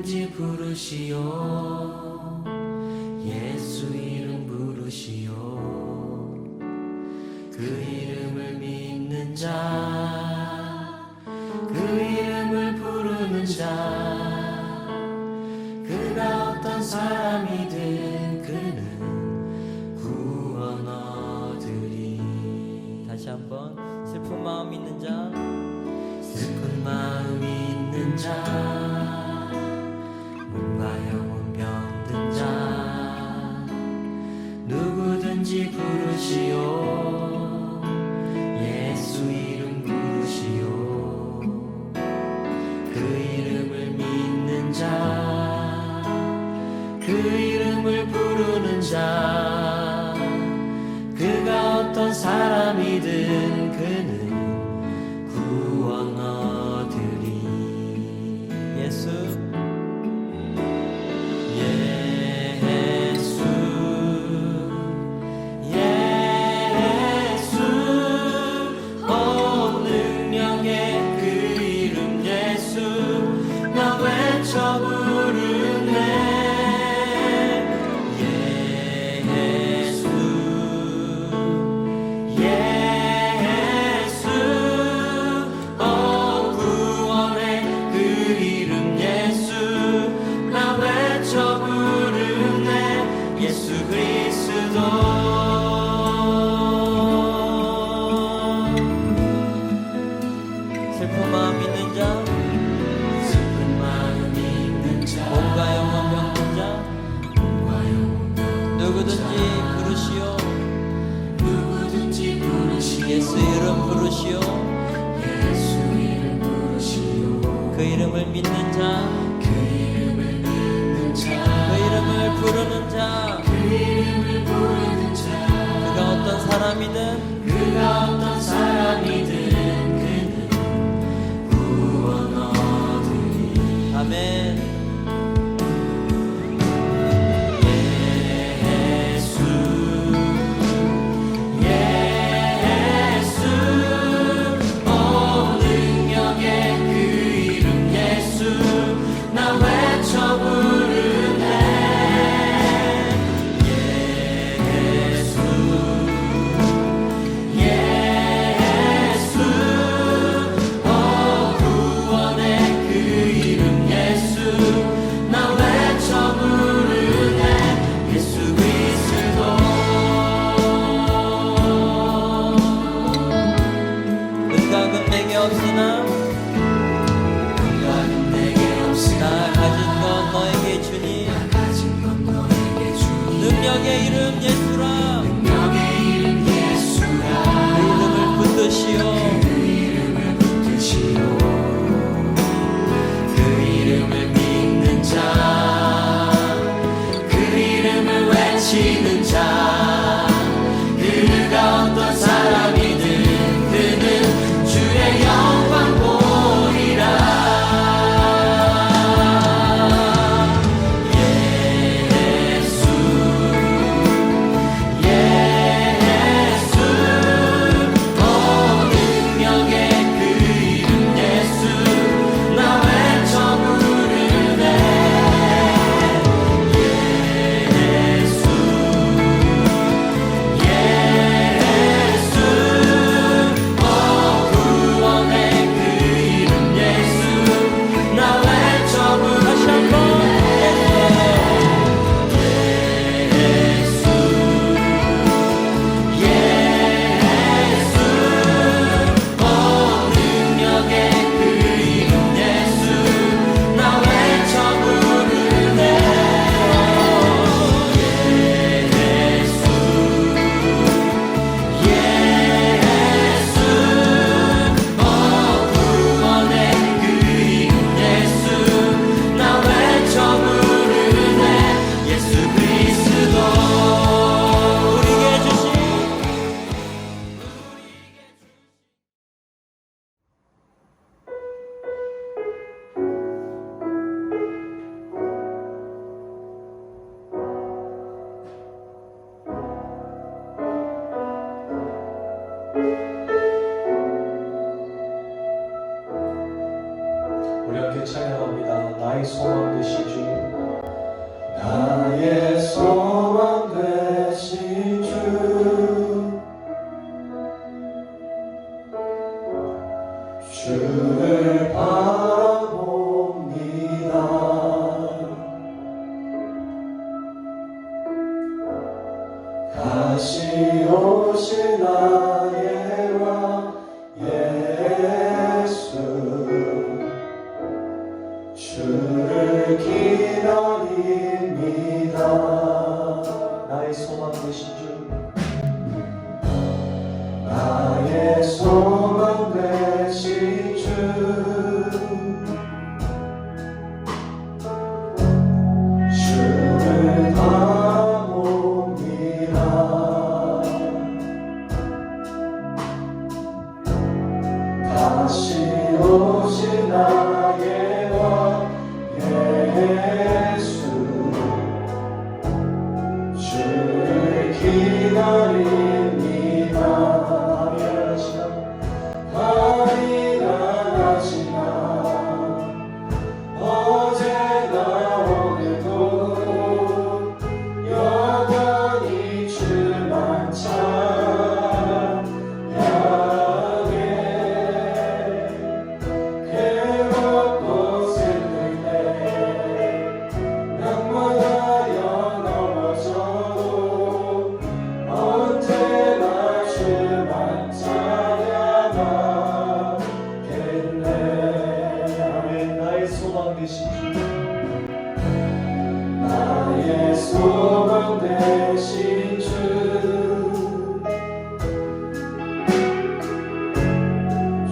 누구든지 부르시오. 예수 이름 부르시오. 그 이름을 믿는 자, 그 이름을 부르는 자, 그가 어떤 사람이든 그는 구원 얻으리. 다시 한번 슬픈 마음 있는 자, 슬픈 마음 있는 자, 몸과 영혼 병든 자, 누구든지 부르시오. 예수 이름 부르시오. 그 이름을 믿는 자, 그 이름을 부르는 자, 그가 어떤 사람이든 그는 구원 얻으리. 예수 예수 예수 온 능력의 그 이름 예수 나 외쳐 부르네. 예수 예수 온 구원의 그 이름 예수 나 외쳐 부르네. 예수 그리스도. 슬픈 마음 있는 자, 슬픈 마음 있는 자, 몸과 영혼 병든 자, 몸과 영혼 누구든지 부르시오. 누구든지 부르시오. 예수 이름 부르시오. 예수 이름 부르시오. 그 이름을 믿는 자, 그 이름을 믿는 자, 그 이름을 부르는 자, 그 이름을 부르는 자, 그가 어떤 사람이든 그가 어떤 사람이든 그는 구원 얻으리. 아멘. 예수 예수 온 능력의 그 이름 예수 나 외쳐 부르네. 예수 예수 우리 함께 찬양합니다. 나의 소망 되신 주, 나의 소망 되신 주, 주를 바라봅니다. 다시 오실 나의 왕 예수, 주를 기다립니다. 나의 소망 되신 주, 나의 소망 되신 주, 주를 바라봅니다. 다시 오신 나의 왕 예수, 주를 기다립니다. 밤이 나지나 어제나 오늘도 영원히 주만 찬양해. 괴롭고 슬플 때 낙망하여 넘어져도 언제나 주만 찬양하겠네. 아멘. 나의 소망 되신 주, 나의 소망 되신 주,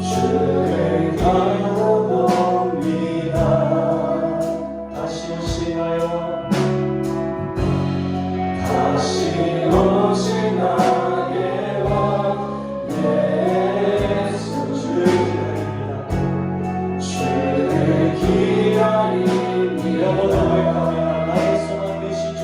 주를 바라봅니다. 다시 오시나요? 다시 오신 나의 왕 예수, 주를 기다립니다. 주를 기다립니다. 모두 고백하며 나의 소망 되신 주,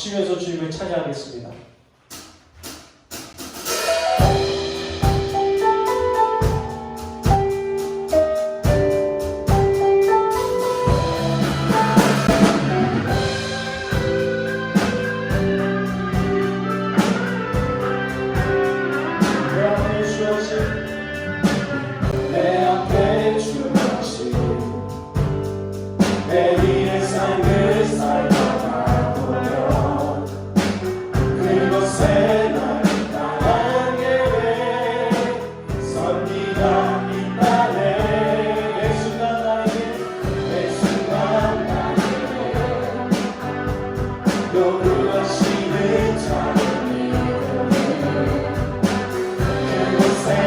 치면서 주님을 찬양하겠습니다. 내 앞에 주어진 내 위의 삶을 살다가 보면 그곳에 날 따라게 돼 선기가 있다네 매 순간 나에게 요구하시는 자를 그곳에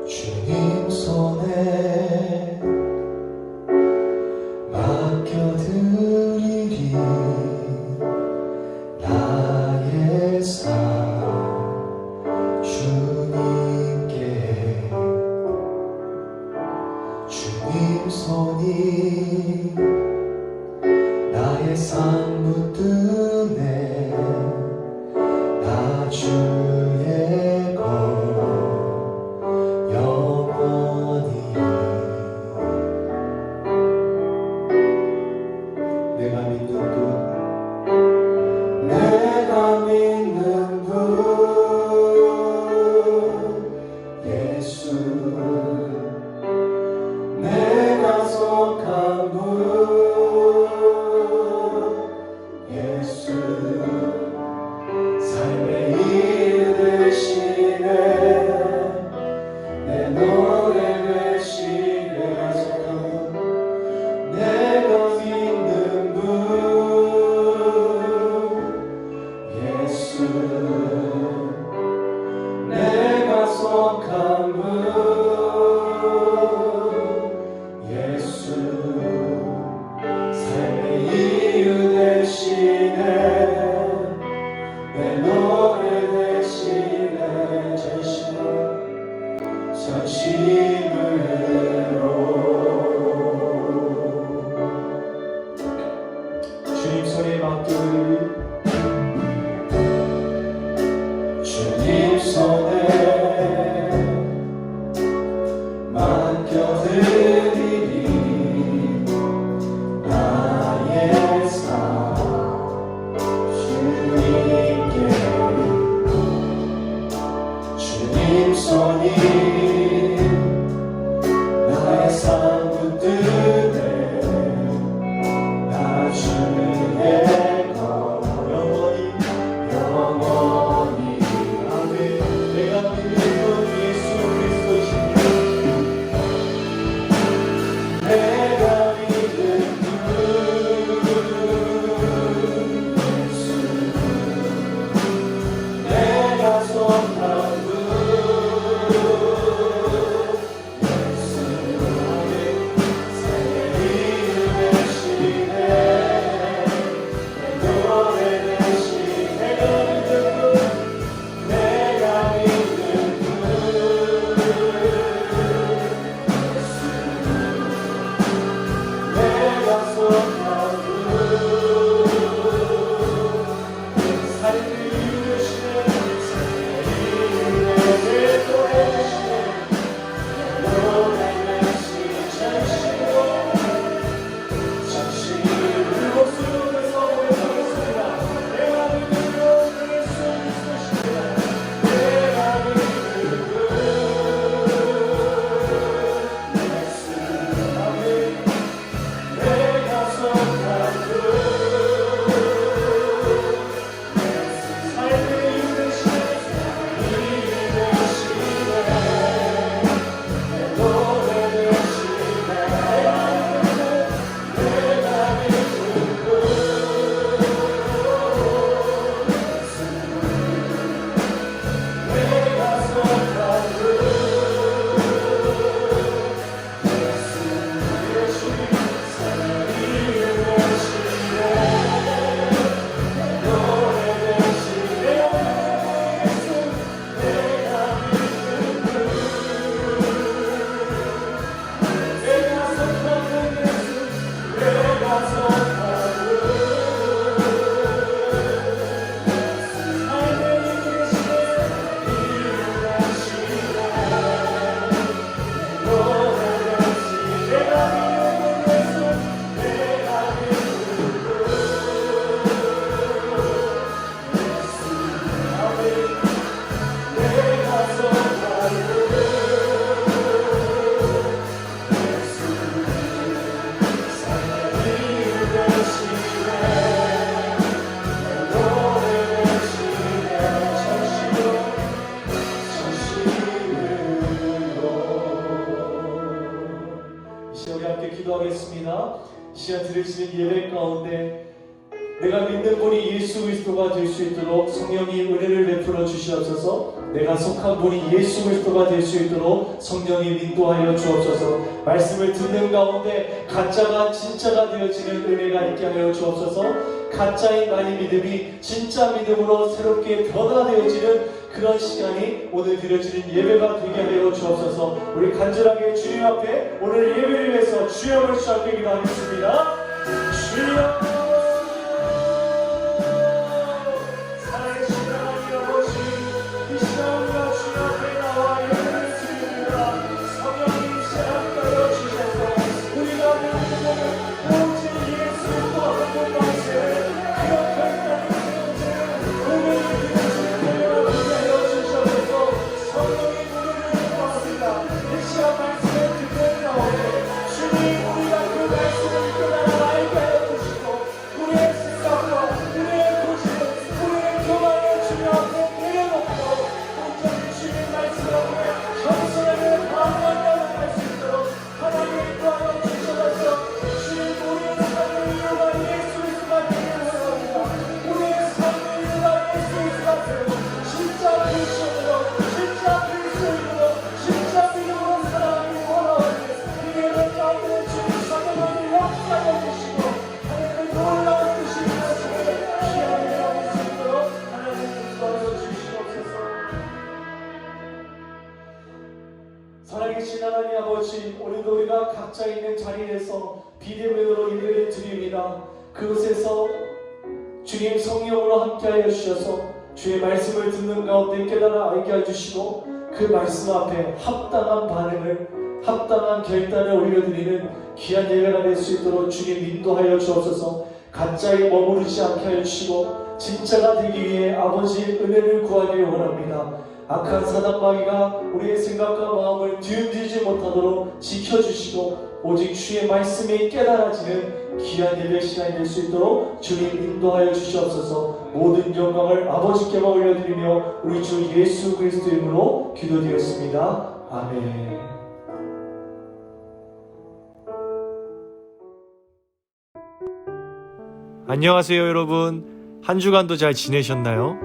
주님 손에 맡겨드리리 나의 삶 주님께 주님 손이 나의 삶 붙드네 나 주의 것 영원히 내가 믿는 분 내가 믿는 분 예수 내가 속한 분 예수 삶의 이유 되시네 내 노래 되시네 내가 속한 분 내가 믿는 분 예수 내가 속한 분 예수 삶의 이유 되시네 내 노래 되시네 전심으로 주님 손에 맡겨드리 주님 손에 맡겨드리리 나의 드리시는 예배 가운데 내가 믿는 분이 예수 그리스도가 될 수 있도록 성령이 은혜를 베풀어 주시옵소서. 내가 속한 분이 예수 그리스도가 될 수 있도록 성령이 인도하여 주옵소서. 말씀을 듣는 가운데 가짜가 진짜가 되어지는 은혜가 있게 하여 주옵소서. 가짜인 나의 믿음이 진짜 믿음으로 새롭게 변화되어지는 그런 시간이 오늘 드려지는 예배가 되게 하여 주옵소서. 우리 간절하게 주님 앞에 오늘 예배를 위해서 주여 주 앞에 기도하겠습니다. 주여, 살아계신 하나님 아버지, 오늘도 우리가 각자 있는 자리에서 비대면으로 예배를 드립니다. 그곳에서 주님 성령으로 함께하여 주셔서 주의 말씀을 듣는 가운데 깨달아 알게 해주시고 그 말씀 앞에 합당한 반응을, 합당한 결단을 올려드리는 귀한 예배가 될 수 있도록 주님 인도하여 주옵소서. 가짜에 머무르지 않게 하여 주시고 진짜가 되기 위해 아버지의 은혜를 구하길 원합니다. 악한 사단마귀가 우리의 생각과 마음을 뒤흔들지 못하도록 지켜주시고 오직 주의 말씀이 깨달아지는 귀한 예배 시간이 될 수 있도록 주님 인도하여 주시옵소서. 모든 영광을 아버지께만 올려드리며 우리 주 예수 그리스도 이름으로 기도드렸습니다. 아멘. 안녕하세요 여러분. 한 주간도 잘 지내셨나요?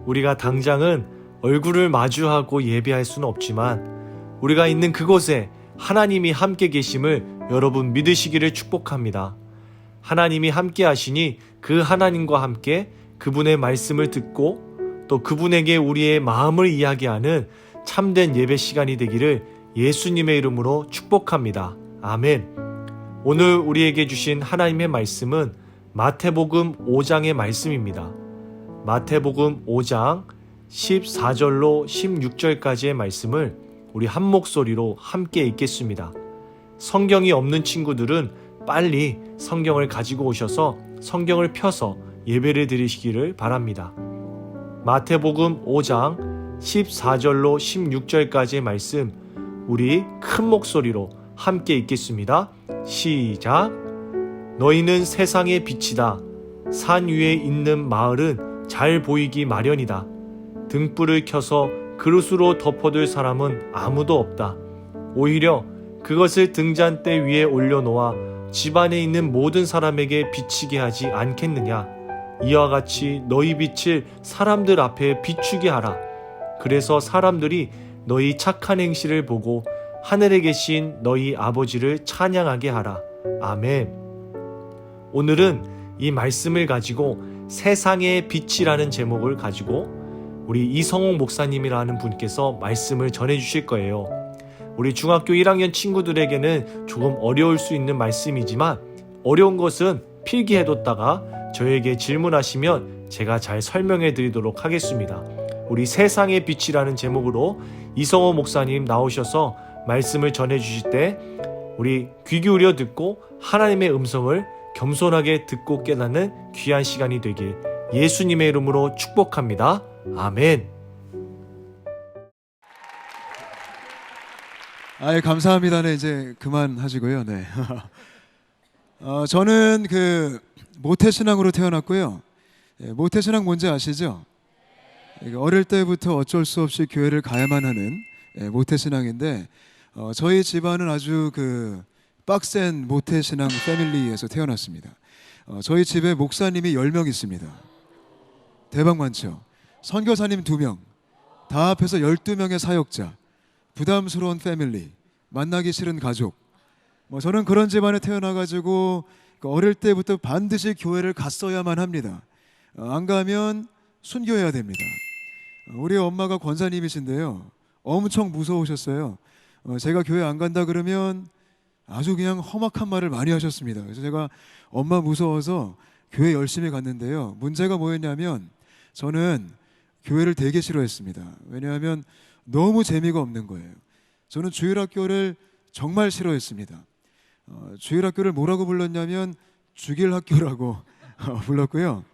우리가 당장은 얼굴을 마주하고 예배할 수는 없지만 우리가 있는 그곳에 하나님이 함께 계심을 여러분 믿으시기를 축복합니다. 하나님이 함께 하시니 그 하나님과 함께 그분의 말씀을 듣고 또 그분에게 우리의 마음을 이야기하는 참된 예배 시간이 되기를 예수님의 이름으로 축복합니다. 아멘. 오늘 우리에게 주신 하나님의 말씀은 마태복음 5장의 말씀입니다. 마태복음 5장 14절로 16절까지의 말씀을 우리 한 목소리로 함께 읽겠습니다. 성경이 없는 친구들은 빨리 성경을 가지고 오셔서 성경을 펴서 예배를 드리시기를 바랍니다. 마태복음 5장 14절로 16절까지의 말씀 우리 큰 목소리로 함께 읽겠습니다. 시작. 너희는 세상의 빛이다. 산 위에 있는 마을은 잘 보이기 마련이다. 등불을 켜서 그릇으로 덮어둘 사람은 아무도 없다. 오히려 그것을 등잔대 위에 올려놓아 집안에 있는 모든 사람에게 비치게 하지 않겠느냐. 이와 같이 너희 빛을 사람들 앞에 비추게 하라. 그래서 사람들이 너희 착한 행실을 보고 하늘에 계신 너희 아버지를 찬양하게 하라. 아멘. 오늘은 이 말씀을 가지고 세상의 빛이라는 제목을 가지고 우리 이성옥 목사님이라는 분께서 말씀을 전해주실 거예요. 우리 중학교 1학년 친구들에게는 조금 어려울 수 있는 말씀이지만 어려운 것은 필기해뒀다가 저에게 질문하시면 제가 잘 설명해 드리도록 하겠습니다. 우리 세상의 빛이라는 제목으로 이성옥 목사님 나오셔서 말씀을 전해주실 때 우리 귀 기울여 듣고 하나님의 음성을 겸손하게 듣고 깨닫는 귀한 시간이 되길 예수님의 이름으로 축복합니다. 아멘. 감사합니다. 네, 이제 그만하시고요. 네. 저는 모태신앙으로 태어났고요. 모태신앙 뭔지 아시죠? 어릴 때부터 어쩔 수 없이 교회를 가야만 하는 모태신앙인데 저희 집안은 아주 빡센 모태신앙 패밀리에서 태어났습니다. 저희 집에 목사님이 10명 있습니다. 대박 많죠? 선교사님 2명, 다 합해서 12명의 사역자, 부담스러운 패밀리, 만나기 싫은 가족. 저는 그런 집안에 태어나가지고 어릴 때부터 반드시 교회를 갔어야만 합니다. 안 가면 순교해야 됩니다. 우리 엄마가 권사님이신데요, 엄청 무서우셨어요. 제가 교회 안 간다 그러면 아주 그냥 험악한 말을 많이 하셨습니다. 그래서 제가 엄마 무서워서 교회 열심히 갔는데요, 문제가 뭐였냐면 저는 교회를 되게 싫어했습니다. 왜냐하면 너무 재미가 없는 거예요. 저는 주일학교를 정말 싫어했습니다. 주일학교를 뭐라고 불렀냐면 죽일 학교라고 불렀고요.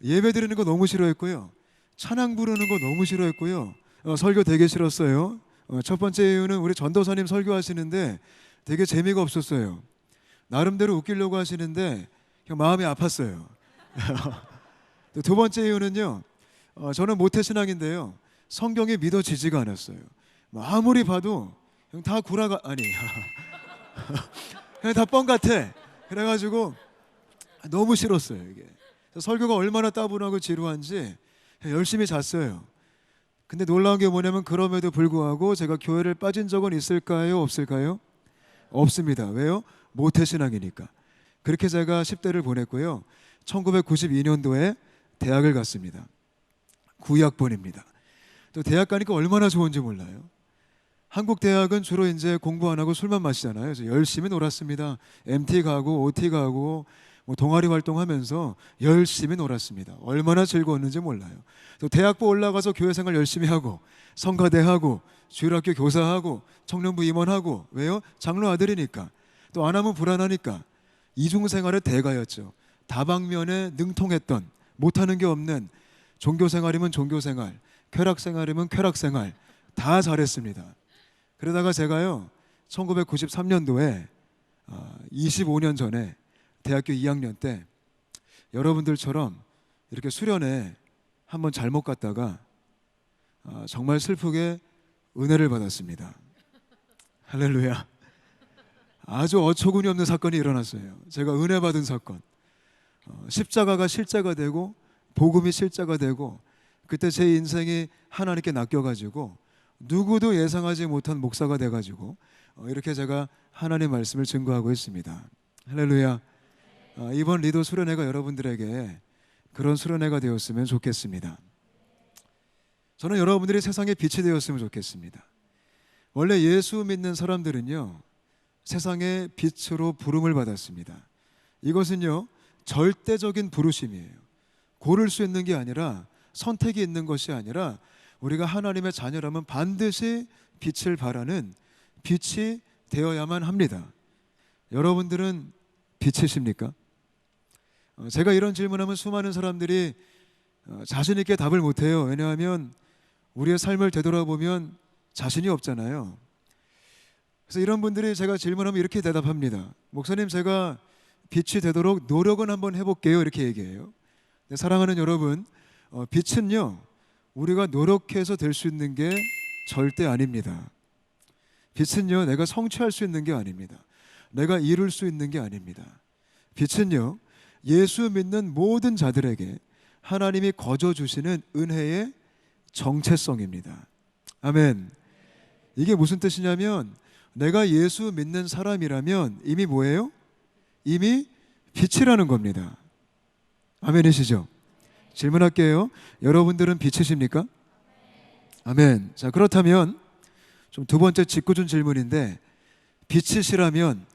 예배 드리는 거 너무 싫어했고요. 찬양 부르는 거 너무 싫어했고요. 설교 되게 싫었어요. 첫 번째 이유는 우리 전도사님 설교하시는데 되게 재미가 없었어요. 나름대로 웃기려고 하시는데 그냥 마음이 아팠어요. 또 두 번째 이유는요, 저는 모태신앙인데요, 성경이 믿어지지가 않았어요. 아무리 봐도 그냥 다 구라가 아니 그냥 다 뻥 같아. 그래가지고 너무 싫었어요 이게. 설교가 얼마나 따분하고 지루한지 열심히 잤어요. 근데 놀라운 게 뭐냐면 그럼에도 불구하고 제가 교회를 빠진 적은 있을까요? 없을까요? 없습니다. 왜요? 모태신앙이니까. 그렇게 제가 10대를 보냈고요. 1992년도에 대학을 갔습니다. 9학번입니다. 또 대학 가니까 얼마나 좋은지 몰라요. 한국 대학은 주로 이제 공부 안 하고 술만 마시잖아요. 그래서 열심히 놀았습니다. MT 가고 OT 가고 동아리 활동하면서 열심히 놀았습니다. 얼마나 즐거웠는지 몰라요. 또 대학부 올라가서 교회생활 열심히 하고 성가대 하고 주일학교 교사하고 청년부 임원하고. 왜요? 장로 아들이니까. 또 안 하면 불안하니까. 이중생활의 대가였죠. 다방면에 능통했던, 못하는 게 없는, 종교생활이면 종교생활, 쾌락생활이면 쾌락생활 다 잘했습니다. 그러다가 제가요 1993년도에 25년 전에 대학교 2학년 때 여러분들처럼 이렇게 수련회 한번 잘못 갔다가 정말 슬프게 은혜를 받았습니다. 할렐루야. 아주 어처구니 없는 사건이 일어났어요. 제가 은혜 받은 사건. 십자가가 실제가 되고 복음이 실제가 되고, 그때 제 인생이 하나님께 낚여가지고 누구도 예상하지 못한 목사가 돼가지고 이렇게 제가 하나님의 말씀을 증거하고 있습니다. 할렐루야. 이번 리더 수련회가 여러분들에게 그런 수련회가 되었으면 좋겠습니다. 저는 여러분들이 세상의 빛이 되었으면 좋겠습니다. 원래 예수 믿는 사람들은요 세상의 빛으로 부름을 받았습니다. 이것은요 절대적인 부르심이에요. 고를 수 있는 게 아니라, 선택이 있는 것이 아니라, 우리가 하나님의 자녀라면 반드시 빛을 발하는 빛이 되어야만 합니다. 여러분들은 빛이십니까? 제가 이런 질문하면 수많은 사람들이 자신 있게 답을 못해요. 왜냐하면 우리의 삶을 되돌아보면 자신이 없잖아요. 그래서 이런 분들이 제가 질문하면 이렇게 대답합니다. 목사님, 제가 빛이 되도록 노력은 한번 해볼게요. 이렇게 얘기해요. 사랑하는 여러분, 빛은요 우리가 노력해서 될 수 있는 게 절대 아닙니다. 빛은요 내가 성취할 수 있는 게 아닙니다. 내가 이룰 수 있는 게 아닙니다. 빛은요 예수 믿는 모든 자들에게 하나님이 거저 주시는 은혜의 정체성입니다. 아멘. 이게 무슨 뜻이냐면, 내가 예수 믿는 사람이라면 이미 뭐예요? 이미 빛이라는 겁니다. 아멘이시죠? 질문할게요. 여러분들은 빛이십니까? 아멘. 자, 그렇다면 좀 두 번째 짓궂은 질문인데, 빛이시라면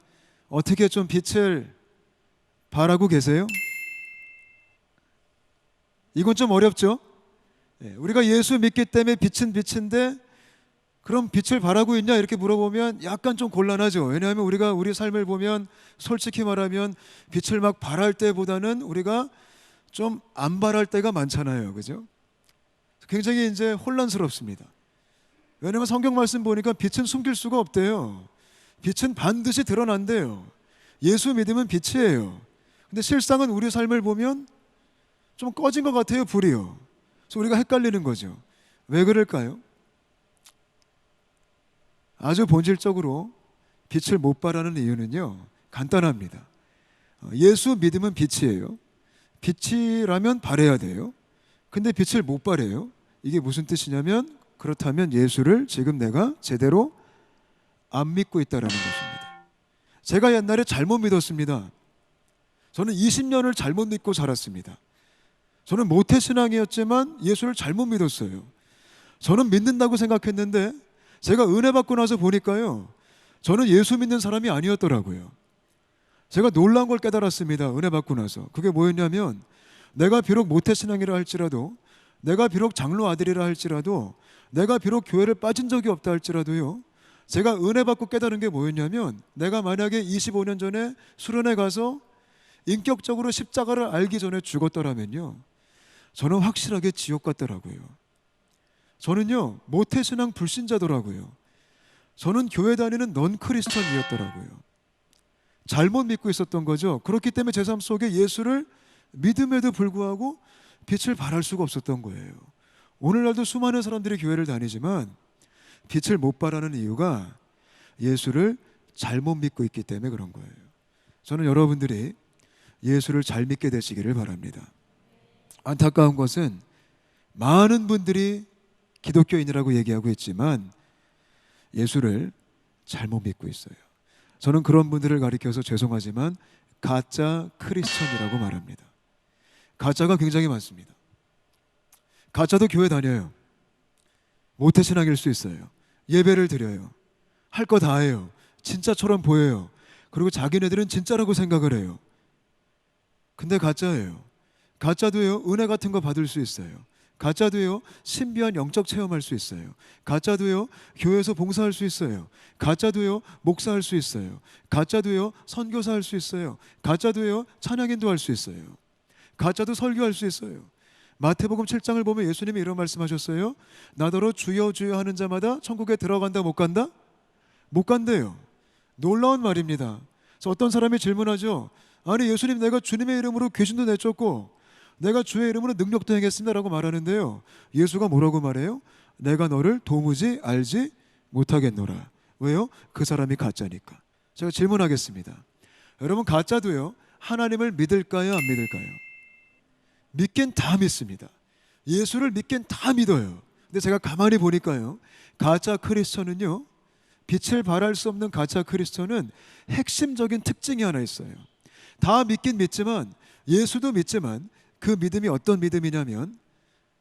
어떻게 좀 빛을 발하고 계세요? 이건 좀 어렵죠? 우리가 예수 믿기 때문에 빛은 빛인데 그럼 빛을 발하고 있냐 이렇게 물어보면 약간 좀 곤란하죠. 왜냐하면 우리가 우리 삶을 보면 솔직히 말하면 빛을 막 발할 때보다는 우리가 좀 안 발할 때가 많잖아요. 그죠? 굉장히 이제 혼란스럽습니다. 왜냐하면 성경 말씀 보니까 빛은 숨길 수가 없대요. 빛은 반드시 드러난대요. 예수 믿으면 빛이에요. 근데 실상은 우리 삶을 보면 좀 꺼진 것 같아요, 불이요. 그래서 우리가 헷갈리는 거죠. 왜 그럴까요? 아주 본질적으로 빛을 못 발하는 이유는요, 간단합니다. 예수 믿으면 빛이에요. 빛이라면 발해야 돼요. 근데 빛을 못 발해요. 이게 무슨 뜻이냐면, 그렇다면 예수를 지금 내가 제대로 안 믿고 있다라는 것입니다. 제가 옛날에 잘못 믿었습니다. 저는 20년을 잘못 믿고 살았습니다. 저는 모태신앙이었지만 예수를 잘못 믿었어요. 저는 믿는다고 생각했는데 제가 은혜 받고 나서 보니까요, 저는 예수 믿는 사람이 아니었더라고요. 제가 놀라운 걸 깨달았습니다. 은혜 받고 나서. 그게 뭐였냐면, 내가 비록 모태신앙이라 할지라도, 내가 비록 장로 아들이라 할지라도, 내가 비록 교회를 빠진 적이 없다 할지라도요, 제가 은혜 받고 깨달은 게 뭐였냐면, 내가 만약에 25년 전에 수련회 가서 인격적으로 십자가를 알기 전에 죽었더라면요, 저는 확실하게 지옥 갔더라고요. 저는요, 모태신앙 불신자더라고요. 저는 교회 다니는 넌 크리스천이었더라고요. 잘못 믿고 있었던 거죠. 그렇기 때문에 제 삶 속에 예수를 믿음에도 불구하고 빛을 발할 수가 없었던 거예요. 오늘날도 수많은 사람들이 교회를 다니지만 빛을 못 발하는 이유가 예수를 잘못 믿고 있기 때문에 그런 거예요. 저는 여러분들이 예수를 잘 믿게 되시기를 바랍니다. 안타까운 것은 많은 분들이 기독교인이라고 얘기하고 있지만 예수를 잘못 믿고 있어요. 저는 그런 분들을 가리켜서 죄송하지만 가짜 크리스천이라고 말합니다. 가짜가 굉장히 많습니다. 가짜도 교회 다녀요. 모태신앙일 수 있어요. 예배를 드려요. 할 거 다 해요. 진짜처럼 보여요. 그리고 자기네들은 진짜라고 생각을 해요. 근데 가짜예요. 가짜도요, 은혜 같은 거 받을 수 있어요. 가짜도요, 신비한 영적 체험할 수 있어요. 가짜도요, 교회에서 봉사할 수 있어요. 가짜도요, 목사할 수 있어요. 가짜도요, 선교사 할 수 있어요. 가짜도요, 찬양인도 할 수 있어요. 가짜도 설교할 수 있어요. 마태복음 7장을 보면 예수님이 이런 말씀하셨어요. 나더러 주여 주여 하는 자마다 천국에 들어간다 못 간다? 못 간대요. 놀라운 말입니다. 그래서 어떤 사람이 질문하죠. 아니 예수님, 내가 주님의 이름으로 귀신도 내쫓고 내가 주의 이름으로 능력도 행했습니다라고 말하는데요, 예수가 뭐라고 말해요? 내가 너를 도무지 알지 못하겠노라. 왜요? 그 사람이 가짜니까. 제가 질문하겠습니다. 여러분, 가짜도요, 하나님을 믿을까요, 안 믿을까요? 믿긴 다 믿습니다. 예수를 믿긴 다 믿어요. 근데 제가 가만히 보니까요, 가짜 크리스천은요, 빛을 발할 수 없는 가짜 크리스천은 핵심적인 특징이 하나 있어요. 다 믿긴 믿지만, 예수도 믿지만 그 믿음이 어떤 믿음이냐면,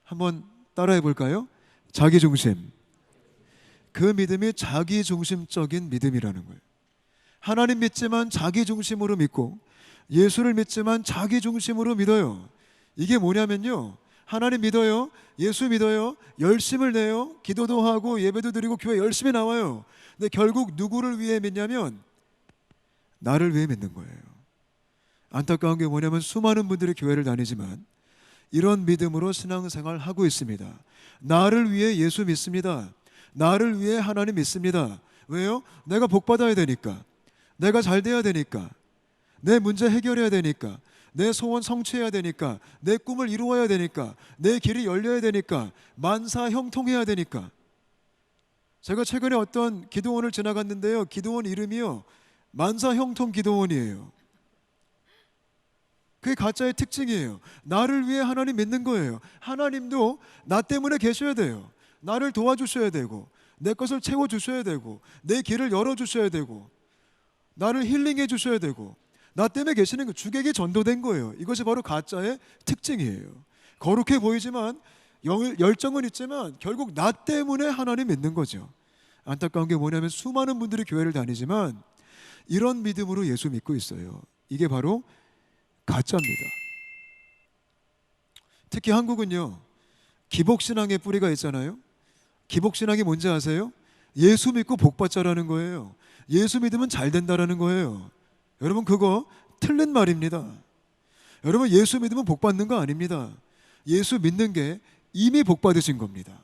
한번 따라해 볼까요? 자기중심. 그 믿음이 자기중심적인 믿음이라는 거예요. 하나님 믿지만 자기중심으로 믿고, 예수를 믿지만 자기중심으로 믿어요. 이게 뭐냐면요, 하나님 믿어요, 예수 믿어요, 열심을 내요, 기도도 하고 예배도 드리고 교회 열심히 나와요. 근데 결국 누구를 위해 믿냐면 나를 위해 믿는 거예요. 안타까운 게 뭐냐면 수많은 분들이 교회를 다니지만 이런 믿음으로 신앙생활 하고 있습니다. 나를 위해 예수 믿습니다. 나를 위해 하나님 믿습니다. 왜요? 내가 복 받아야 되니까, 내가 잘 돼야 되니까, 내 문제 해결해야 되니까, 내 소원 성취해야 되니까, 내 꿈을 이루어야 되니까, 내 길이 열려야 되니까, 만사 형통해야 되니까. 제가 최근에 어떤 기도원을 지나갔는데요, 기도원 이름이요, 만사 형통 기도원이에요. 그게 가짜의 특징이에요. 나를 위해 하나님 믿는 거예요. 하나님도 나 때문에 계셔야 돼요. 나를 도와주셔야 되고, 내 것을 채워주셔야 되고, 내 길을 열어주셔야 되고, 나를 힐링해 주셔야 되고, 나 때문에 계시는 거, 주객이 전도된 거예요. 이것이 바로 가짜의 특징이에요. 거룩해 보이지만, 열정은 있지만 결국 나 때문에 하나님 믿는 거죠. 안타까운 게 뭐냐면 수많은 분들이 교회를 다니지만 이런 믿음으로 예수 믿고 있어요. 이게 바로 가짜입니다. 특히 한국은요, 기복신앙의 뿌리가 있잖아요. 기복신앙이 뭔지 아세요? 예수 믿고 복 받자라는 거예요. 예수 믿으면 잘 된다라는 거예요. 여러분, 그거 틀린 말입니다. 여러분, 예수 믿으면 복 받는 거 아닙니다. 예수 믿는 게 이미 복 받으신 겁니다.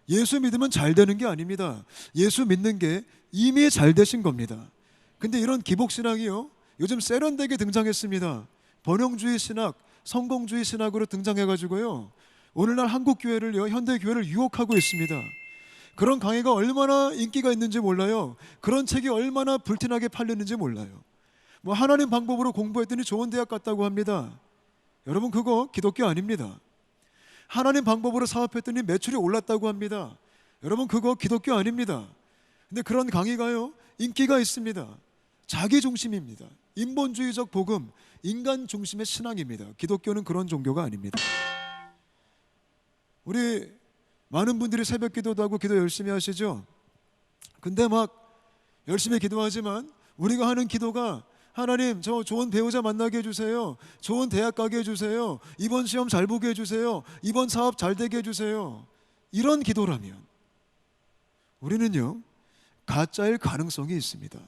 예수 믿으면 잘 되는 게 아닙니다. 예수 믿는 게 이미 잘 되신 겁니다. 근데 이런 기복신앙이요, 요즘 세련되게 등장했습니다. 번영주의 신학, 성공주의 신학으로 등장해가지고요, 오늘날 한국 교회를요, 현대 교회를 유혹하고 있습니다. 그런 강의가 얼마나 인기가 있는지 몰라요. 그런 책이 얼마나 불티나게 팔렸는지 몰라요. 뭐 하나님 방법으로 공부했더니 좋은 대학 갔다고 합니다. 여러분 그거 기독교 아닙니다. 하나님 방법으로 사업했더니 매출이 올랐다고 합니다. 여러분 그거 기독교 아닙니다. 근데 그런 강의가요 인기가 있습니다. 자기 중심입니다. 인본주의적 복음, 인간 중심의 신앙입니다. 기독교는 그런 종교가 아닙니다. 우리 많은 분들이 새벽 기도도 하고 기도 열심히 하시죠. 근데 막 열심히 기도하지만 우리가 하는 기도가 하나님 저 좋은 배우자 만나게 해주세요. 좋은 대학 가게 해주세요. 이번 시험 잘 보게 해주세요. 이번 사업 잘 되게 해주세요. 이런 기도라면 우리는요 가짜일 가능성이 있습니다.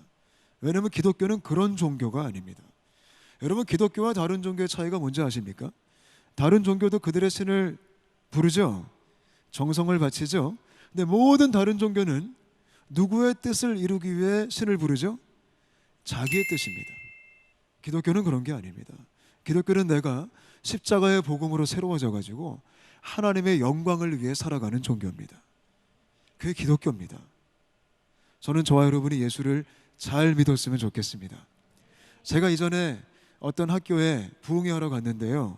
왜냐하면 기독교는 그런 종교가 아닙니다. 여러분 기독교와 다른 종교의 차이가 뭔지 아십니까? 다른 종교도 그들의 신을 부르죠. 정성을 바치죠. 근데 모든 다른 종교는 누구의 뜻을 이루기 위해 신을 부르죠? 자기의 뜻입니다. 기독교는 그런 게 아닙니다. 기독교는 내가 십자가의 복음으로 새로워져 가지고 하나님의 영광을 위해 살아가는 종교입니다. 그게 기독교입니다. 저는 저와 여러분이 예수를 잘 믿었으면 좋겠습니다. 제가 이전에 어떤 학교에 부흥회하러 갔는데요.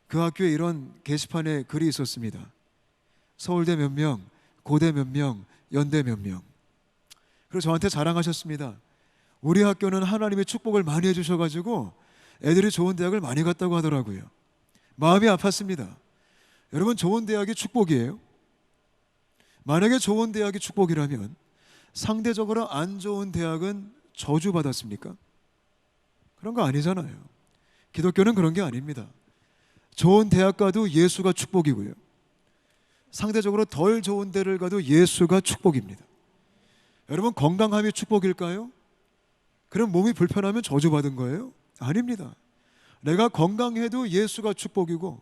그 학교에 이런 게시판에 글이 있었습니다. 서울대 몇 명, 고대 몇 명, 연대 몇 명. 그리고 저한테 자랑하셨습니다. 우리 학교는 하나님의 축복을 많이 해주셔가지고 애들이 좋은 대학을 많이 갔다고 하더라고요. 마음이 아팠습니다. 여러분 좋은 대학이 축복이에요? 만약에 좋은 대학이 축복이라면 상대적으로 안 좋은 대학은 저주받았습니까? 그런 거 아니잖아요. 기독교는 그런 게 아닙니다. 좋은 대학 가도 예수가 축복이고요. 상대적으로 덜 좋은 데를 가도 예수가 축복입니다. 여러분 건강함이 축복일까요? 그럼 몸이 불편하면 저주받은 거예요? 아닙니다. 내가 건강해도 예수가 축복이고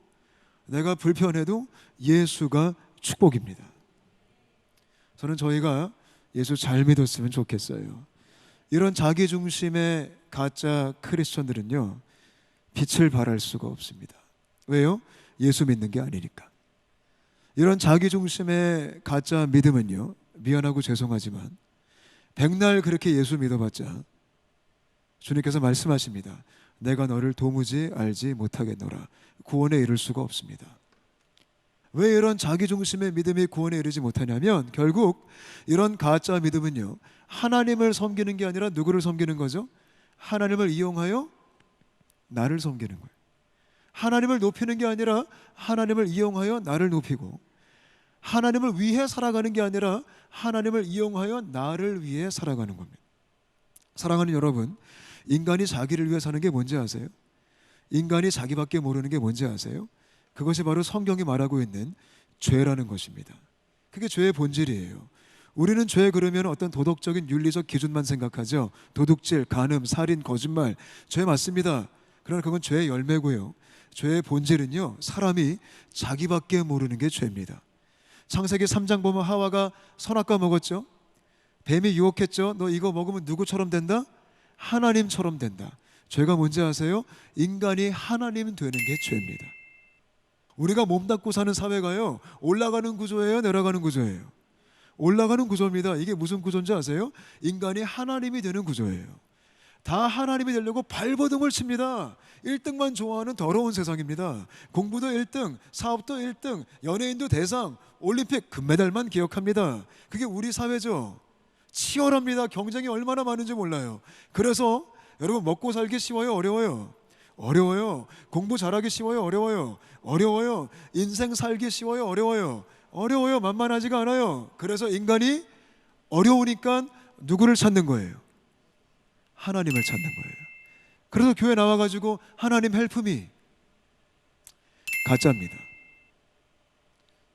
내가 불편해도 예수가 축복입니다. 저는 저희가 예수 잘 믿었으면 좋겠어요. 이런 자기중심의 가짜 크리스천들은요 빛을 발할 수가 없습니다. 왜요? 예수 믿는 게 아니니까. 이런 자기중심의 가짜 믿음은요 미안하고 죄송하지만 백날 그렇게 예수 믿어봤자 주님께서 말씀하십니다. 내가 너를 도무지 알지 못하겠노라. 구원에 이를 수가 없습니다. 왜 이런 자기중심의 믿음이 구원에 이르지 못하냐면 결국 이런 가짜 믿음은요 하나님을 섬기는 게 아니라 누구를 섬기는 거죠? 하나님을 이용하여 나를 섬기는 거예요. 하나님을 높이는 게 아니라 하나님을 이용하여 나를 높이고 하나님을 위해 살아가는 게 아니라 하나님을 이용하여 나를 위해 살아가는 겁니다. 사랑하는 여러분, 인간이 자기를 위해 사는 게 뭔지 아세요? 인간이 자기밖에 모르는 게 뭔지 아세요? 그것이 바로 성경이 말하고 있는 죄라는 것입니다. 그게 죄의 본질이에요. 우리는 죄 그러면 어떤 도덕적인 윤리적 기준만 생각하죠. 도둑질, 간음, 살인, 거짓말, 죄 맞습니다. 그러나 그건 죄의 열매고요. 죄의 본질은요 사람이 자기밖에 모르는 게 죄입니다. 창세기 3장 보면 하와가 선악과 먹었죠. 뱀이 유혹했죠. 너 이거 먹으면 누구처럼 된다? 하나님처럼 된다. 죄가 뭔지 아세요? 인간이 하나님 되는 게 죄입니다. 우리가 몸담고 사는 사회가요 올라가는 구조예요, 내려가는 구조예요? 올라가는 구조입니다. 이게 무슨 구조인지 아세요? 인간이 하나님이 되는 구조예요. 다 하나님이 되려고 발버둥을 칩니다. 1등만 좋아하는 더러운 세상입니다. 공부도 1등, 사업도 1등, 연예인도 대상, 올림픽 금메달만 기억합니다. 그게 우리 사회죠. 치열합니다. 경쟁이 얼마나 많은지 몰라요. 그래서 여러분 먹고 살기 쉬워요, 어려워요? 어려워요. 공부 잘하기 쉬워요, 어려워요? 어려워요. 인생 살기 쉬워요, 어려워요? 어려워요. 만만하지가 않아요. 그래서 인간이 어려우니까 누구를 찾는 거예요? 하나님을 찾는 거예요. 그래서 교회 나와가지고 하나님 헬프미 가짜입니다.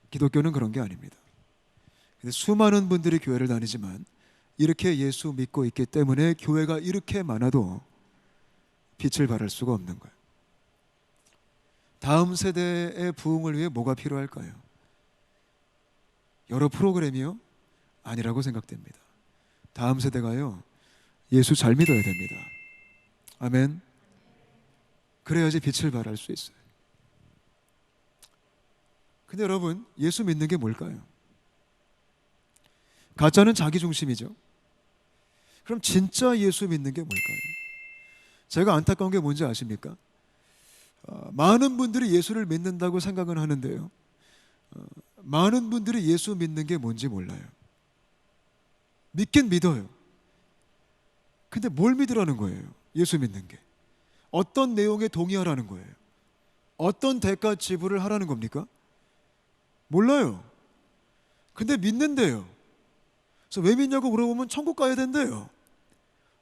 기독교는 그런 게 아닙니다. 근데 수많은 분들이 교회를 다니지만 이렇게 예수 믿고 있기 때문에 교회가 이렇게 많아도 빛을 발할 수가 없는 거예요. 다음 세대의 부흥을 위해 뭐가 필요할까요? 여러 프로그램이요? 아니라고 생각됩니다. 다음 세대가요 예수 잘 믿어야 됩니다. 아멘. 그래야지 빛을 발할 수 있어요. 근데 여러분 예수 믿는 게 뭘까요? 가짜는 자기 중심이죠. 그럼 진짜 예수 믿는 게 뭘까요? 제가 안타까운 게 뭔지 아십니까? 많은 분들이 예수를 믿는다고 생각은 하는데요, 많은 분들이 예수 믿는 게 뭔지 몰라요. 믿긴 믿어요. 근데 뭘 믿으라는 거예요? 예수 믿는 게 어떤 내용에 동의하라는 거예요? 어떤 대가 지불을 하라는 겁니까? 몰라요. 근데 믿는데요. 그래서 왜 믿냐고 물어보면 천국 가야 된대요.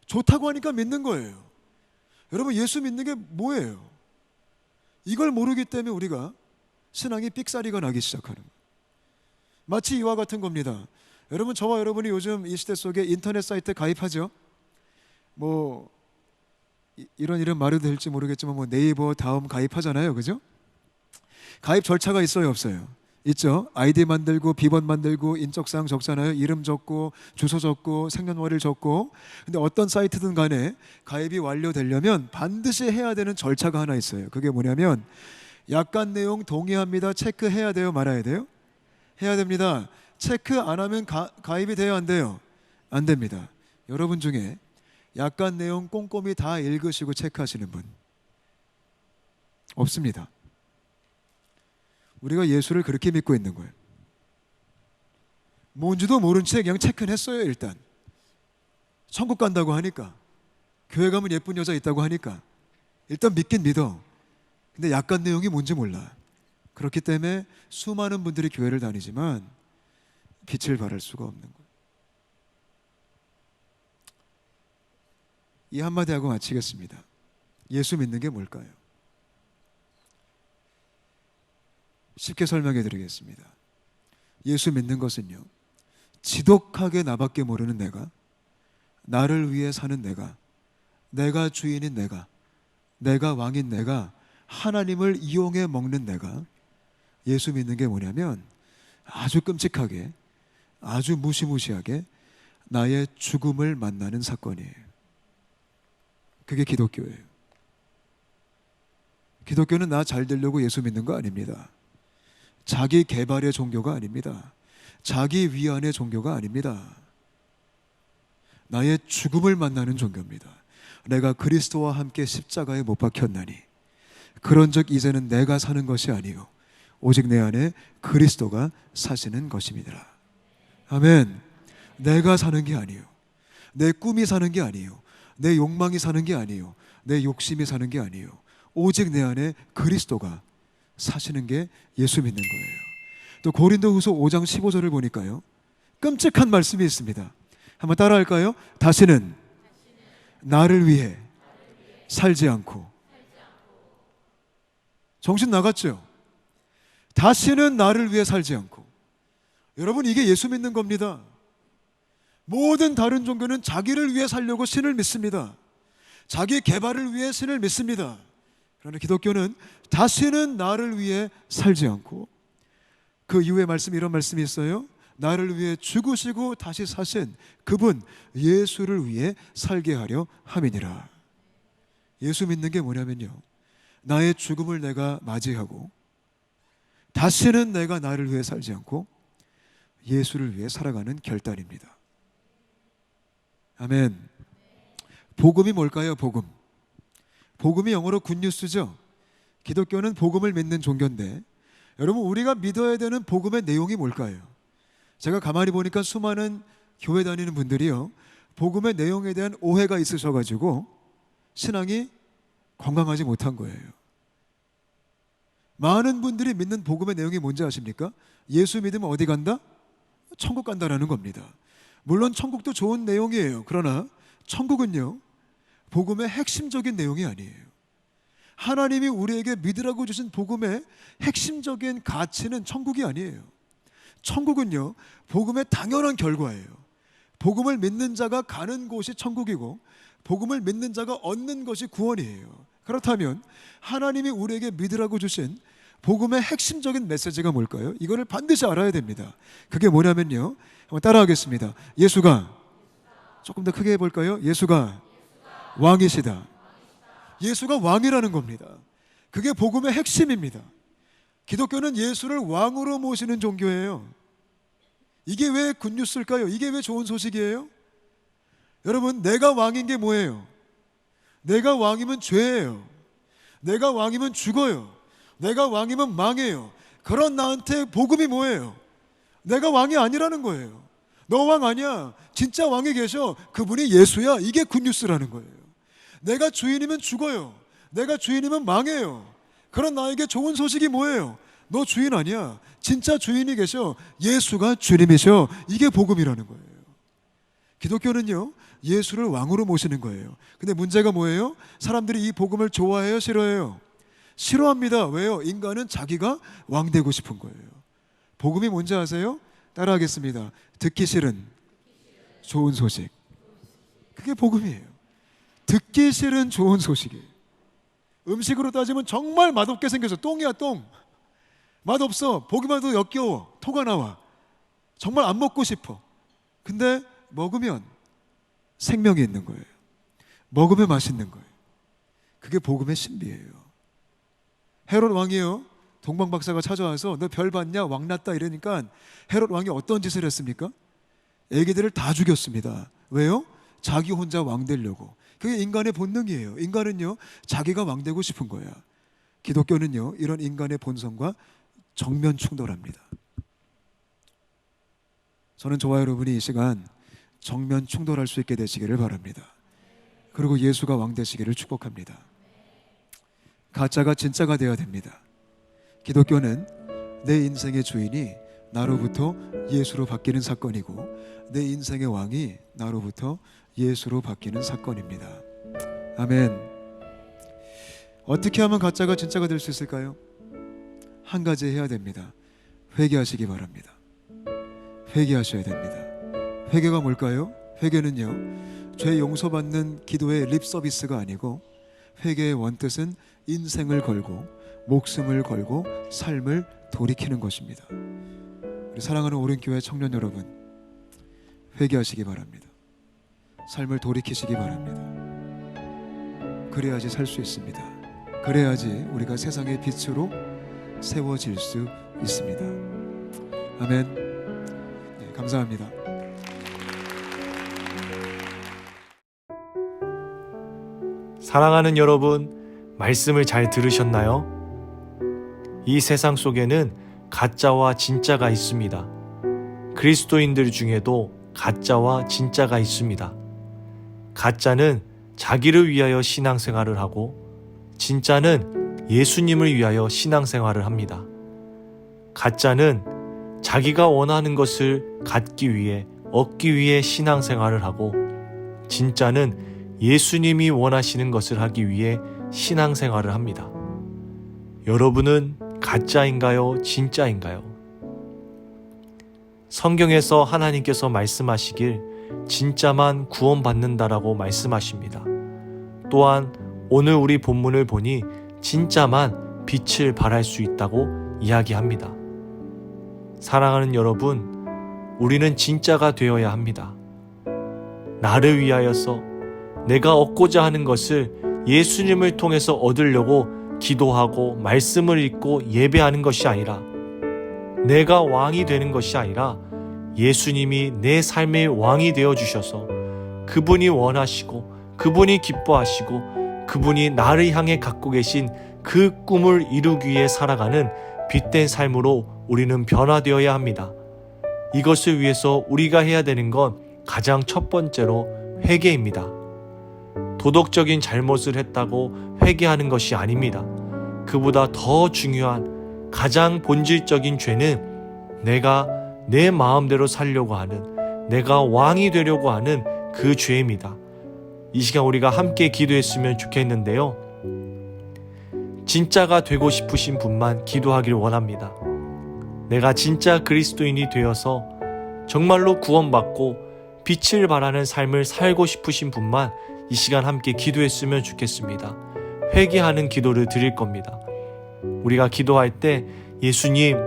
좋다고 하니까 믿는 거예요. 여러분, 예수 믿는 게 뭐예요? 이걸 모르기 때문에 우리가 신앙이 삑사리가 나기 시작하는 거예요. 마치 이와 같은 겁니다. 여러분, 저와 여러분이 요즘 이 시대 속에 인터넷 사이트에 가입하죠. 뭐 이런 이름 말해도 될지 모르겠지만 뭐 네이버, 다음 가입하잖아요, 그죠? 가입 절차가 있어요, 없어요? 있죠. 아이디 만들고 비번 만들고 인적사항 적잖아요. 이름 적고 주소 적고 생년월일 적고. 근데 어떤 사이트든 간에 가입이 완료되려면 반드시 해야 되는 절차가 하나 있어요. 그게 뭐냐면 약관 내용 동의합니다. 체크해야 돼요, 말아야 돼요? 해야 됩니다. 체크 안 하면 가입이 돼요, 안 돼요? 안 됩니다. 여러분 중에 약관 내용 꼼꼼히 다 읽으시고 체크하시는 분 없습니다. 우리가 예수를 그렇게 믿고 있는 거예요. 뭔지도 모른 채 그냥 체크는 했어요. 일단 천국 간다고 하니까, 교회 가면 예쁜 여자 있다고 하니까 일단 믿긴 믿어. 근데 약간 내용이 뭔지 몰라. 그렇기 때문에 수많은 분들이 교회를 다니지만 빛을 발할 수가 없는 거예요. 이 한마디 하고 마치겠습니다. 예수 믿는 게 뭘까요? 쉽게 설명해 드리겠습니다. 예수 믿는 것은요, 지독하게 나밖에 모르는 내가, 나를 위해 사는 내가 주인인 내가 왕인 내가, 하나님을 이용해 먹는 내가, 예수 믿는 게 뭐냐면 아주 끔찍하게, 아주 무시무시하게 나의 죽음을 만나는 사건이에요. 그게 기독교예요. 기독교는 나 잘 되려고 예수 믿는 거 아닙니다. 자기 개발의 종교가 아닙니다. 자기 위안의 종교가 아닙니다. 나의 죽음을 만나는 종교입니다. 내가 그리스도와 함께 십자가에 못 박혔나니 그런즉 이제는 내가 사는 것이 아니요 오직 내 안에 그리스도가 사시는 것입니다. 아멘. 내가 사는 게 아니요, 내 꿈이 사는 게 아니요, 내 욕망이 사는 게 아니요, 내 욕심이 사는 게 아니요, 오직 내 안에 그리스도가 사시는 게 예수 믿는 거예요. 또 고린도후서 5장 15절을 보니까요, 끔찍한 말씀이 있습니다. 한번 따라할까요? 다시는 나를 위해 살지 않고. 정신 나갔죠? 다시는 나를 위해 살지 않고. 여러분, 이게 예수 믿는 겁니다. 모든 다른 종교는 자기를 위해 살려고 신을 믿습니다. 자기 개발을 위해 신을 믿습니다. 그러나 기독교는 다시는 나를 위해 살지 않고, 그 이후에 말씀, 이런 말씀이 있어요. 나를 위해 죽으시고 다시 사신 그분 예수를 위해 살게 하려 함이니라. 예수 믿는 게 뭐냐면요, 나의 죽음을 내가 맞이하고 다시는 내가 나를 위해 살지 않고 예수를 위해 살아가는 결단입니다. 아멘. 복음이 뭘까요? 복음이 영어로 굿뉴스죠. 기독교는 복음을 믿는 종교인데, 여러분, 우리가 믿어야 되는 복음의 내용이 뭘까요? 제가 가만히 보니까 수많은 교회 다니는 분들이요, 복음의 내용에 대한 오해가 있으셔가지고 신앙이 건강하지 못한 거예요. 많은 분들이 믿는 복음의 내용이 뭔지 아십니까? 예수 믿으면 어디 간다? 천국 간다라는 겁니다. 물론 천국도 좋은 내용이에요. 그러나 천국은요, 복음의 핵심적인 내용이 아니에요. 하나님이 우리에게 믿으라고 주신 복음의 핵심적인 가치는 천국이 아니에요. 천국은요, 복음의 당연한 결과예요. 복음을 믿는 자가 가는 곳이 천국이고 복음을 믿는 자가 얻는 것이 구원이에요. 그렇다면 하나님이 우리에게 믿으라고 주신 복음의 핵심적인 메시지가 뭘까요? 이거를 반드시 알아야 됩니다. 그게 뭐냐면요, 한번 따라하겠습니다. 예수가, 조금 더 크게 해볼까요? 예수가 왕이시다. 예수가 왕이라는 겁니다. 그게 복음의 핵심입니다. 기독교는 예수를 왕으로 모시는 종교예요. 이게 왜 굿뉴스일까요? 이게 왜 좋은 소식이에요? 여러분, 내가 왕인 게 뭐예요? 내가 왕이면 죄예요. 내가 왕이면 죽어요. 내가 왕이면 망해요. 그런 나한테 복음이 뭐예요? 내가 왕이 아니라는 거예요. 너 왕 아니야. 진짜 왕이 계셔. 그분이 예수야. 이게 굿뉴스라는 거예요. 내가 주인이면 죽어요. 내가 주인이면 망해요. 그런 나에게 좋은 소식이 뭐예요? 너 주인 아니야. 진짜 주인이 계셔. 예수가 주님이셔. 이게 복음이라는 거예요. 기독교는요, 예수를 왕으로 모시는 거예요. 근데 문제가 뭐예요? 사람들이 이 복음을 좋아해요, 싫어해요? 싫어합니다. 왜요? 인간은 자기가 왕 되고 싶은 거예요. 복음이 뭔지 아세요? 따라하겠습니다. 듣기 싫은 좋은 소식. 그게 복음이에요. 듣기 싫은 좋은 소식이에요. 음식으로 따지면 정말 맛없게 생겨서 똥이야, 똥. 맛없어. 보기만 해도 역겨워. 토가 나와. 정말 안 먹고 싶어. 근데 먹으면 생명이 있는 거예요. 먹으면 맛있는 거예요. 그게 복음의 신비예요. 헤롯 왕이요, 동방 박사가 찾아와서 너 별 봤냐? 왕 났다 이러니까 헤롯 왕이 어떤 짓을 했습니까? 애기들을 다 죽였습니다. 왜요? 자기 혼자 왕 되려고. 그게 인간의 본능이에요. 인간은요, 자기가 왕 되고 싶은 거야. 기독교는요, 이런 인간의 본성과 정면 충돌합니다. 저는 저와 여러분이 이 시간 정면 충돌할 수 있게 되시기를 바랍니다. 그리고 예수가 왕 되시기를 축복합니다. 가짜가 진짜가 되어야 됩니다. 기독교는 내 인생의 주인이 나로부터 예수로 바뀌는 사건이고, 내 인생의 왕이 나로부터 예수로 바뀌는 사건입니다. 아멘. 어떻게 하면 가짜가 진짜가 될 수 있을까요? 한 가지 해야 됩니다. 회개하시기 바랍니다. 회개하셔야 됩니다. 회개가 뭘까요? 회개는요, 죄 용서받는 기도의 립 서비스가 아니고, 회개의 원뜻은 인생을 걸고 목숨을 걸고 삶을 돌이키는 것입니다. 우리 사랑하는 오른교회 청년 여러분, 회개하시기 바랍니다. 삶을 돌이키시기 바랍니다. 그래야지 살 수 있습니다. 그래야지 우리가 세상의 빛으로 세워질 수 있습니다. 아멘. 네, 감사합니다. 사랑하는 여러분, 말씀을 잘 들으셨나요? 이 세상 속에는 가짜와 진짜가 있습니다. 그리스도인들 중에도 가짜와 진짜가 있습니다. 가짜는 자기를 위하여 신앙생활을 하고, 진짜는 예수님을 위하여 신앙생활을 합니다. 가짜는 자기가 원하는 것을 갖기 위해, 얻기 위해 신앙생활을 하고, 진짜는 예수님이 원하시는 것을 하기 위해 신앙생활을 합니다. 여러분은 가짜인가요? 진짜인가요? 성경에서 하나님께서 말씀하시길 진짜만 구원받는다라고 말씀하십니다. 또한 오늘 우리 본문을 보니 진짜만 빛을 발할 수 있다고 이야기합니다. 사랑하는 여러분, 우리는 진짜가 되어야 합니다. 나를 위하여서 내가 얻고자 하는 것을 예수님을 통해서 얻으려고 기도하고 말씀을 읽고 예배하는 것이 아니라, 내가 왕이 되는 것이 아니라 예수님이 내 삶의 왕이 되어 주셔서 그분이 원하시고 그분이 기뻐하시고 그분이 나를 향해 갖고 계신 그 꿈을 이루기 위해 살아가는 빛된 삶으로 우리는 변화되어야 합니다. 이것을 위해서 우리가 해야 되는 건 가장 첫 번째로 회개입니다. 도덕적인 잘못을 했다고 회개하는 것이 아닙니다. 그보다 더 중요한 가장 본질적인 죄는 내가 내 마음대로 살려고 하는, 내가 왕이 되려고 하는 그 죄입니다. 이 시간 우리가 함께 기도했으면 좋겠는데요. 진짜가 되고 싶으신 분만 기도하기를 원합니다. 내가 진짜 그리스도인이 되어서 정말로 구원받고 빛을 발하는 삶을 살고 싶으신 분만 이 시간 함께 기도했으면 좋겠습니다. 회개하는 기도를 드릴 겁니다. 우리가 기도할 때 예수님,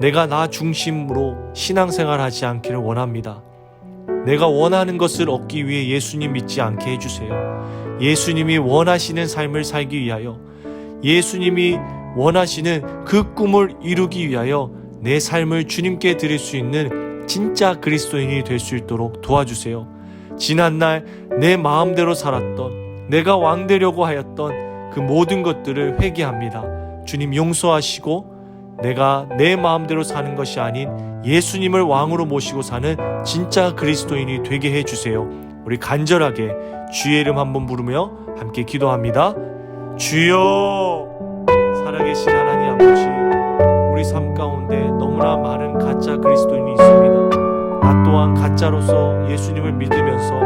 내가 나 중심으로 신앙생활하지 않기를 원합니다. 내가 원하는 것을 얻기 위해 예수님 믿지 않게 해주세요. 예수님이 원하시는 삶을 살기 위하여, 예수님이 원하시는 그 꿈을 이루기 위하여 내 삶을 주님께 드릴 수 있는 진짜 그리스도인이 될 수 있도록 도와주세요. 지난날 내 마음대로 살았던, 내가 왕 되려고 하였던 그 모든 것들을 회개합니다. 주님 용서하시고 내가 내 마음대로 사는 것이 아닌 예수님을 왕으로 모시고 사는 진짜 그리스도인이 되게 해주세요. 우리 간절하게 주의 이름 한번 부르며 함께 기도합니다. 주여, 살아계신 하나님 아버지, 우리 삶 가운데 너무나 많은 가짜 그리스도인이 있습니다. 나 또한 가짜로서 예수님을 믿으면서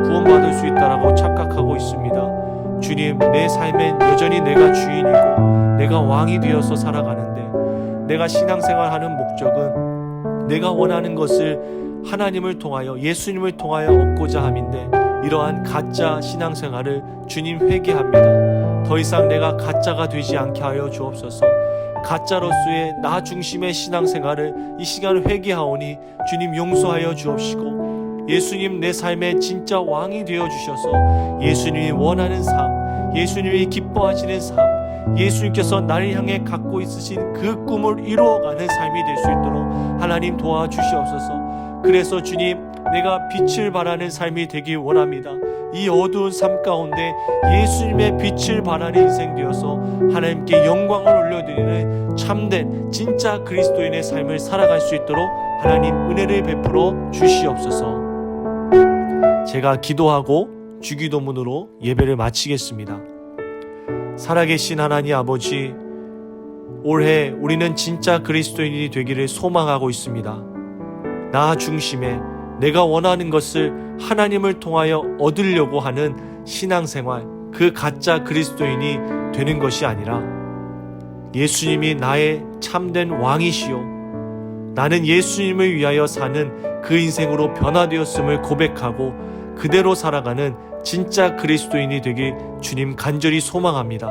구원받을 수 있다라고 착각하고 있습니다. 주님, 내 삶엔 여전히 내가 주인이고 내가 왕이 되어서 살아가는데, 내가 신앙생활하는 목적은 내가 원하는 것을 하나님을 통하여, 예수님을 통하여 얻고자 함인데, 이러한 가짜 신앙생활을 주님 회개합니다. 더 이상 내가 가짜가 되지 않게 하여 주옵소서. 가짜로서의 나 중심의 신앙생활을 이 시간 회개하오니 주님 용서하여 주옵시고, 예수님 내 삶의 진짜 왕이 되어 주셔서 예수님이 원하는 삶, 예수님이 기뻐하시는 삶, 예수님께서 나를 향해 갖고 있으신 그 꿈을 이루어가는 삶이 될 수 있도록 하나님 도와주시옵소서. 그래서 주님, 내가 빛을 발하는 삶이 되길 원합니다. 이 어두운 삶 가운데 예수님의 빛을 발하는 인생 되어서 하나님께 영광을 올려드리는 참된 진짜 그리스도인의 삶을 살아갈 수 있도록 하나님 은혜를 베풀어 주시옵소서. 제가 기도하고 주기도문으로 예배를 마치겠습니다. 살아계신 하나님 아버지, 올해 우리는 진짜 그리스도인이 되기를 소망하고 있습니다. 나 중심에 내가 원하는 것을 하나님을 통하여 얻으려고 하는 신앙생활, 그 가짜 그리스도인이 되는 것이 아니라 예수님이 나의 참된 왕이시요, 나는 예수님을 위하여 사는 그 인생으로 변화되었음을 고백하고 그대로 살아가는 진짜 그리스도인이 되길 주님 간절히 소망합니다.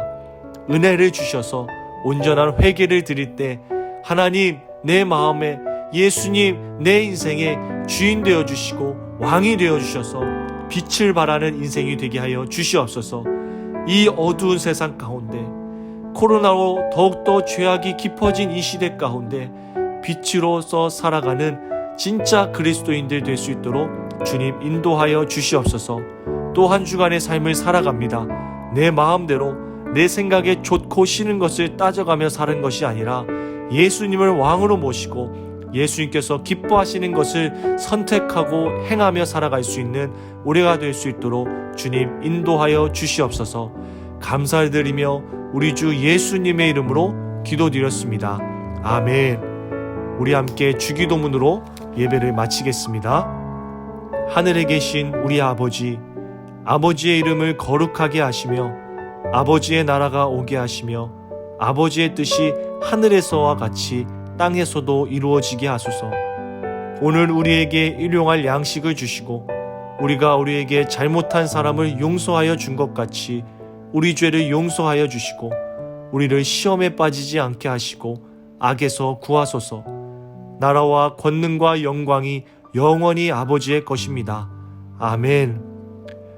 은혜를 주셔서 온전한 회개를 드릴 때 하나님, 내 마음에 예수님 내 인생의 주인 되어 주시고 왕이 되어 주셔서 빛을 발하는 인생이 되게 하여 주시옵소서. 이 어두운 세상 가운데, 코로나로 더욱더 죄악이 깊어진 이 시대 가운데 빛으로서 살아가는 진짜 그리스도인들 될 수 있도록 주님 인도하여 주시옵소서. 또 한 주간의 삶을 살아갑니다. 내 마음대로 내 생각에 좋고 싫은 것을 따져가며 사는 것이 아니라 예수님을 왕으로 모시고 예수님께서 기뻐하시는 것을 선택하고 행하며 살아갈 수 있는 우리가 될 수 있도록 주님 인도하여 주시옵소서. 감사드리며 우리 주 예수님의 이름으로 기도드렸습니다. 아멘. 우리 함께 주기도문으로 예배를 마치겠습니다. 하늘에 계신 우리 아버지, 아버지의 이름을 거룩하게 하시며 아버지의 나라가 오게 하시며 아버지의 뜻이 하늘에서와 같이 땅에서도 이루어지게 하소서. 오늘 우리에게 일용할 양식을 주시고 우리가 우리에게 잘못한 사람을 용서하여 준 것 같이 우리 죄를 용서하여 주시고 우리를 시험에 빠지지 않게 하시고 악에서 구하소서. 나라와 권능과 영광이 영원히 아버지의 것입니다. 아멘.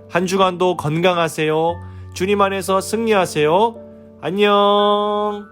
한 주간도 건강하세요. 주님 안에서 승리하세요. 안녕.